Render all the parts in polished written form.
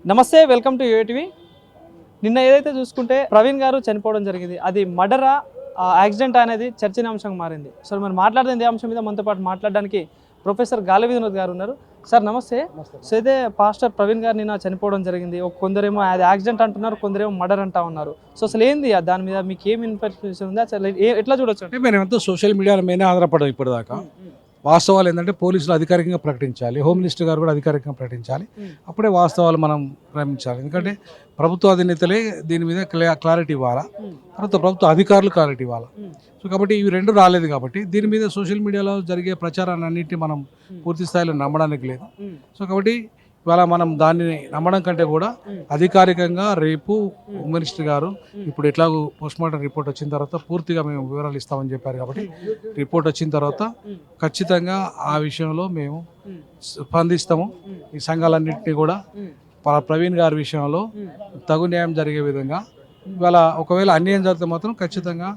నమస్తే, welcome to UTV. నిన్న ఏదైతే చూసుకుంటే ప్రవీణ్ గారు చనిపోవడం జరిగింది, అది మర్డరా యాక్సిడెంట్ అనేది చర్చనీయాంశంగా మారింది. సో మరి మాట్లాడేది ఇదే అంశం మీద మనతో పాటు మాట్లాడడానికి ప్రొఫెసర్ గాలి వినోద్ గారు ఉన్నారు. సార్ నమస్తే. సో అయితే పాస్టర్ ప్రవీణ్ గారు నిన్న చనిపోవడం జరిగింది. కొందరేమో అది యాక్సిడెంట్ అంటున్నారు, కొందరేమో మర్డర్ అంటా ఉన్నారు. సో అసలు ఏంది దాని మీద మీకు ఏం ఇన్ఫర్మేషన్ ఉంది, అసలు ఎట్లా చూడొచ్చు? అంటే మేమంతా సోషల్ మీడియా మీద ఆధారపడడం ఇప్పటిదాకా. వాస్తవాలు ఏంటంటే పోలీసులు అధికారికంగా ప్రకటించాలి, హోమ్ మినిస్టర్ గారు కూడా అధికారికంగా ప్రకటించాలి, అప్పుడే వాస్తవాలు మనం గ్రహించాలి. ఎందుకంటే ప్రభుత్వ అధినేతలే దీని మీద క్లారిటీ ఇవ్వాలా, తర్వాత ప్రభుత్వ అధికారులు క్లారిటీ ఇవ్వాలా. సో కాబట్టి ఇవి రెండు రాలేదు కాబట్టి దీని మీద సోషల్ మీడియాలో జరిగే ప్రచారాన్ని అన్నింటినీ మనం పూర్తి స్థాయిలో నమ్మడానికి లేదు. సో కాబట్టి ఇవాళ మనం దాన్ని నమ్మడం కంటే కూడా అధికారికంగా రేపు హోమ్ మినిస్టర్ గారు ఇప్పుడు ఎట్లాగో పోస్ట్మార్టం రిపోర్ట్ వచ్చిన తర్వాత పూర్తిగా మేము వివరాలు ఇస్తామని చెప్పారు కాబట్టి రిపోర్ట్ వచ్చిన తర్వాత ఖచ్చితంగా ఆ విషయంలో మేము స్పందిస్తాము. ఈ సంఘాలన్నింటినీ కూడా ప్రవీణ్ గారి విషయంలో తగు న్యాయం జరిగే విధంగా, ఇవాళ ఒకవేళ అన్యాయం జరిగితే మాత్రం ఖచ్చితంగా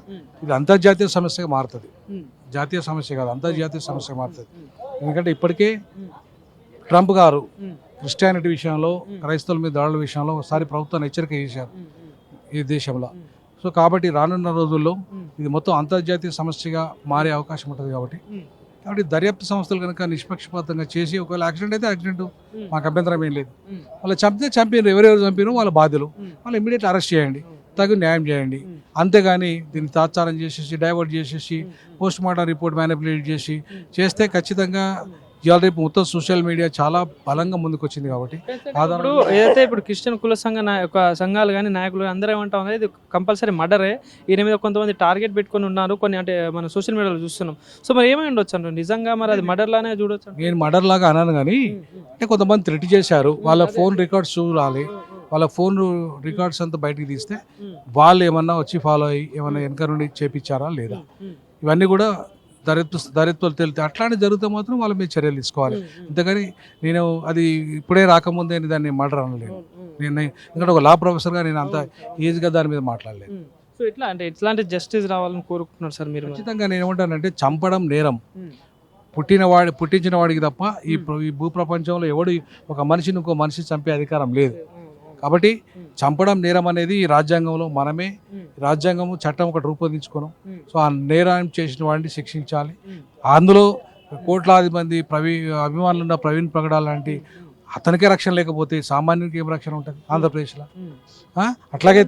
ఇది అంతర్జాతీయ సమస్యగా మారుతుంది. జాతీయ సమస్య కాదు, అంతర్జాతీయ సమస్యగా మారుతుంది. ఎందుకంటే ఇప్పటికే ట్రంప్ గారు క్రిస్టియానిటీ విషయంలో, క్రైస్తవుల మీద దాడుల విషయంలో ఒకసారి ప్రభుత్వాన్ని హెచ్చరిక చేశారు ఈ దేశంలో. సో కాబట్టి రానున్న రోజుల్లో ఇది మొత్తం అంతర్జాతీయ సమస్యగా మారే అవకాశం ఉంటుంది. కాబట్టి దర్యాప్తు సంస్థలు కనుక నిష్పక్షపాతంగా చేసి, ఒకవేళ యాక్సిడెంట్ అయితే యాక్సిడెంట్, మాకు అభ్యంతరం ఏం లేదు. వాళ్ళు చంపినారు, ఎవరెవరు చంపినారు వాళ్ళ బాధ్యులు, వాళ్ళు ఇమీడియట్ అరెస్ట్ చేయండి, తగు న్యాయం చేయండి. అంతేగాని దీన్ని తాత్సారం చేసేసి, డైవర్ట్ చేసేసి, పోస్ట్ మార్టం రిపోర్ట్ మ్యానిపులేట్ చేస్తే ఖచ్చితంగా ఇవాళ రేపు మొత్తం సోషల్ మీడియా చాలా బలంగా ముందుకు వచ్చింది. కాబట్టి ఇప్పుడు ఏదైతే ఇప్పుడు క్రిస్టియన్ కుల సంఘాలు కానీ నాయకులు అందరూ ఏమంటా ఉన్నారు, ఇది కంపల్సరీ మర్డరే, ఈయన మీద కొంతమంది టార్గెట్ పెట్టుకొని ఉన్నారు కొన్ని, అంటే మన సోషల్ మీడియాలో చూస్తున్నాం. సో మరి ఏమై ఉండొచ్చు అంటారు, నిజంగా మరి అది మర్డర్ లానే చూడొచ్చు? నేను మర్డర్ లాగా అన్నాను, కానీ అంటే కొంతమంది థ్రెట్ చేశారు, వాళ్ళ ఫోన్ రికార్డ్స్ చూడాలి, వాళ్ళ ఫోన్ రికార్డ్స్ అంతా బయటికి తీస్తే వాళ్ళు ఏమన్నా వచ్చి ఫాలో అయ్యి ఏమన్నా వెనక నుండి చేపించారా లేదా, ఇవన్నీ కూడా దర్యాప్తులు తెలితే అట్లాంటి జరిగితే మాత్రం వాళ్ళ మీద చర్యలు తీసుకోవాలి. అంతేగాని నేను అది ఇప్పుడే రాకముందే దాన్ని మర్డర్ అనలేదు. నేను ఎందుకంటే ఒక లా ప్రొఫెసర్గా నేను అంత ఈజీగా దాని మీద మాట్లాడలేదు. సో ఎట్లా అంటే ఎట్లాంటి జస్టిస్ రావాలని కోరుకుంటున్నారు సార్ మీరు? ఖచ్చితంగా నేను ఏమంటానంటే చంపడం నేరం, పుట్టించిన వాడికి తప్ప ఈ భూప్రపంచంలో ఎవడు ఒక మనిషిని ఇంకో మనిషి చంపే అధికారం లేదు. కాబట్టి చంపడం నేరం అనేది ఈ రాజ్యాంగంలో మనమే, రాజ్యాంగము చట్టం ఒకటి రూపొందించుకున్నాం. సో ఆ నేరం చేసిన వాడిని శిక్షించాలి. అందులో కోట్లాది మంది అభిమానులు ఉన్న ప్రవీణ్ పగడాల లాంటి అతనికే రక్షణ లేకపోతే సామాన్యునికి ఏం రక్షణ ఉంటుంది ఆంధ్రప్రదేశ్లో? అట్లాగే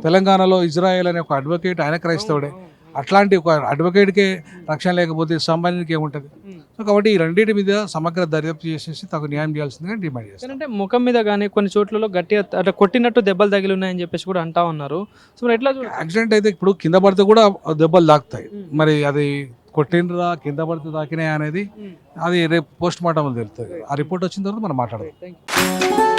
తెలంగాణలో ఇజ్రాయెల్ అనే ఒక అడ్వకేట్, ఆయన క్రైస్తవుడే, అట్లాంటి ఒక అడ్వకేట్కే రక్షణ లేకపోతే సామాన్యునికి ఏముంటుంది? సో కాబట్టి ఈ రెండింటి మీద సమగ్ర దర్యాప్తు చేసేసి తగు న్యాయం చేయాల్సిందిగా డిమాండ్ చేస్తారు. అంటే ముఖం మీద కానీ కొన్ని చోట్లలో గట్టిగా అట్లా కొట్టినట్టు దెబ్బలు తగిలి ఉన్నాయని చెప్పేసి కూడా అంటా ఉన్నారు. సో ఎట్లా యాక్సిడెంట్ అయితే ఇప్పుడు కింద పడితే కూడా దెబ్బలు తాకుతాయి, మరి అది కొట్టినరా కింద పడితే తాకినాయి అనేది అది రేపు పోస్ట్ మార్టం తెలుస్తుంది. ఆ రిపోర్ట్ వచ్చిన తర్వాత మనం మాట్లాడదాం.